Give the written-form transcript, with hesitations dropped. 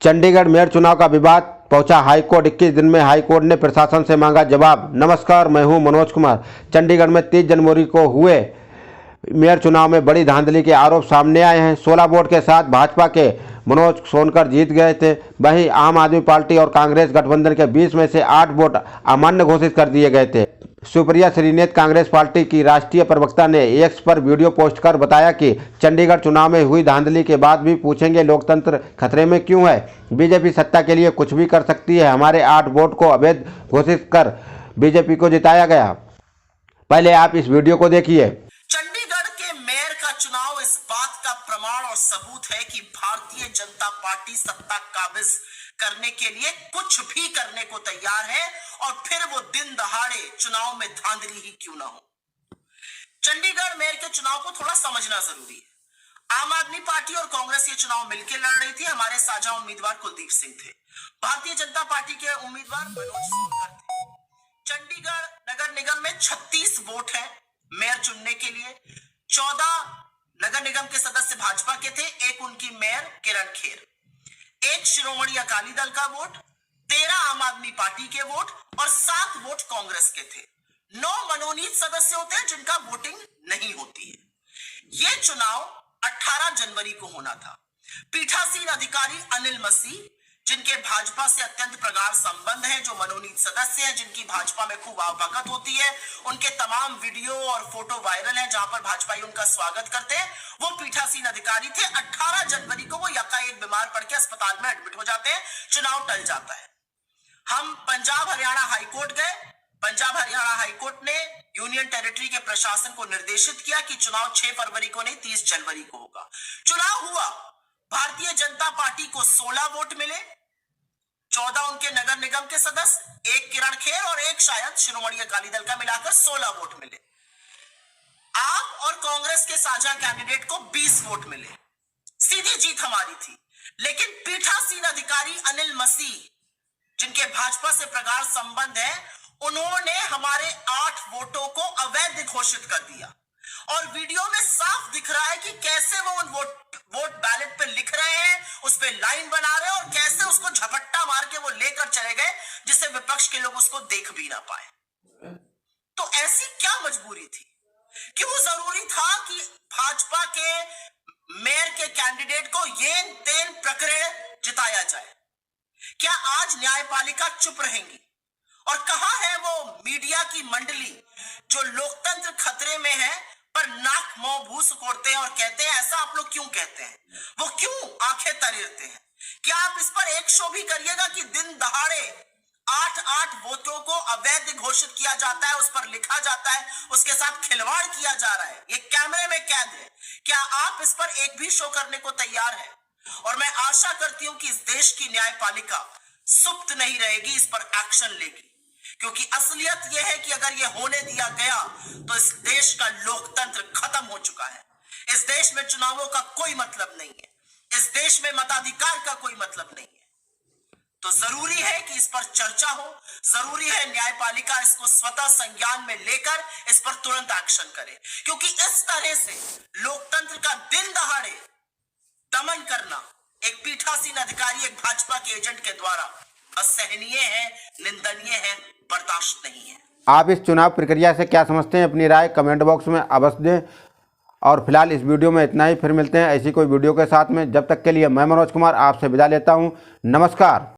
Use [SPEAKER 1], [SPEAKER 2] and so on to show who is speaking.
[SPEAKER 1] Chandigarh mayor चुनाव का विवाद पहुंचा हाईकोर्ट। 21 दिन में हाईकोर्ट ने प्रशासन से मांगा जवाब। नमस्कार, मैं हूं मनोज कुमार। चंडीगढ़ में 30 जनवरी को हुए मेयर चुनाव में बड़ी धांधली के आरोप सामने आए हैं। 16 वोट के साथ भाजपा के मनोज सोनकर जीत गए थे। वहीं आम आदमी पार्टी और कांग्रेस गठबंधन के 20 में से 8 वोट अमान्य घोषित कर दिए गए थे। सुप्रिया श्रीनेत कांग्रेस पार्टी की राष्ट्रीय प्रवक्ता ने एक्स पर वीडियो पोस्ट कर बताया कि चंडीगढ़ चुनाव में हुई धांधली के बाद भी पूछेंगे लोकतंत्र खतरे में क्यों है। बीजेपी सत्ता के लिए कुछ भी कर सकती है। हमारे 8 वोट को अवैध घोषित कर बीजेपी को जिताया गया। पहले आप इस वीडियो को देखिए।
[SPEAKER 2] चंडीगढ़ के मेयर का चुनाव इस बात का प्रमाण और सबूत है कि भारतीय जनता पार्टी सत्ता काबिज करने के लिए कुछ भी करने को तैयार है, और फिर वो दिन दहाड़े चुनाव में धांधली ही क्यों ना हो। चंडीगढ़ मेयर के चुनाव को थोड़ा समझना जरूरी है। आम आदमी पार्टी और कांग्रेस ये चुनाव मिलकर लड़ रही थी। हमारे साझा उम्मीदवार कुलदीप सिंह थे, भारतीय जनता पार्टी के उम्मीदवार मनोज सोनकर थे। चंडीगढ़ नगर निगम में 36 वोट है मेयर चुनने के लिए। 14 नगर निगम के सदस्य भाजपा के थे, एक उनकी मेयर किरण खेर, एक शिरोमणि अकाली दल का वोट, 13 आम आदमी पार्टी के वोट और 7 वोट कांग्रेस के थे। 9 मनोनीत सदस्य होते हैं जिनका वोटिंग नहीं होती है। यह चुनाव 18 जनवरी को होना था। पीठासीन अधिकारी अनिल मसीह, जिनके भाजपा से अत्यंत प्रगाढ़ संबंध है, जो मनोनीत सदस्य हैं, जिनकी भाजपा में खूब आवभगत होती है, उनके तमाम वीडियो और फोटो वायरल हैं जहां पर भाजपाई उनका स्वागत करते हैं, वो पीठासीन अधिकारी थे। 18 जनवरी को वो यकाएक बीमार पड़ के अस्पताल में एडमिट हो जाते हैं। चुनाव टल जाता है। हम पंजाब हरियाणा हाईकोर्ट गए। पंजाब हरियाणा हाईकोर्ट ने यूनियन टेरिटरी के प्रशासन को निर्देशित किया कि चुनाव 6 फरवरी को नहीं 30 जनवरी को होगा। चुनाव हुआ। भारतीय जनता पार्टी को 16 वोट मिले, 14 उनके नगर निगम के सदस्य, एक किरण खेर और एक शायद शिरोमणि अकाली दल का, मिलाकर 16 वोट मिले। आप और कांग्रेस के साझा कैंडिडेट को 20 वोट मिले। सीधी जीत हमारी थी। लेकिन पीठासीन अधिकारी अनिल मसीह, जिनके भाजपा से प्रगाढ़ संबंध है, उन्होंने हमारे 8 वोटों को अवैध घोषित कर दिया। और वीडियो में साफ दिख रहा है कि कैसे वो उन वोट बैलेट पे लिख रहे हैं, उस पे लाइन बना रहे हैं, और कैसे उसको झपट्टा मार के वो लेकर चले गए जिससे विपक्ष के लोग उसको देख भी ना पाए। तो ऐसी क्या मजबूरी थी? क्यों जरूरी था कि भाजपा के मेयर के कैंडिडेट को येन तेन प्रकरण जिताया जाए? क्या आज न्यायपालिका चुप रहेंगी? और कहां है वो मीडिया की मंडली जो लोकतंत्र खतरे में है पर नाक मुंह भू सिकोड़ते हैं और कहते हैं ऐसा आप लोग क्यों कहते हैं? वो क्यों आंखें तरेरते हैं? क्या आप इस पर एक शो भी करिएगा कि दिन दहाड़े 8 वोटों को अवैध घोषित किया जाता है, उस पर लिखा जाता है, उसके साथ खिलवाड़ किया जा रहा है, ये कैमरे में कैद है। क्या आप इस पर एक भी शो करने को तैयार है? और मैं आशा करती हूं कि इस देश की न्यायपालिका सुप्त नहीं रहेगी, इस पर एक्शन लेगी। क्योंकि असलियत यह है कि अगर यह होने दिया गया तो इस देश का लोकतंत्र खत्म हो चुका है। इस देश में चुनावों का कोई मतलब नहीं है। इस देश में मताधिकार का कोई मतलब नहीं है। तो जरूरी है कि इस पर चर्चा हो। जरूरी है न्यायपालिका इसको स्वतः संज्ञान में लेकर इस पर तुरंत एक्शन करे। क्योंकि इस तरह से लोकतंत्र का दिन दहाड़े दमन करना एक पीठासीन अधिकारी, एक भाजपा के एजेंट के द्वारा असहनीय है, निंदनीय है, बर्दाश्त नहीं है।
[SPEAKER 1] आप इस चुनाव प्रक्रिया से क्या समझते हैं? अपनी राय कमेंट बॉक्स में अवश्य दें। और फिलहाल इस वीडियो में इतना ही। फिर मिलते हैं ऐसी कोई वीडियो के साथ में। जब तक के लिए मैं मनोज कुमार आपसे विदा लेता हूं। नमस्कार।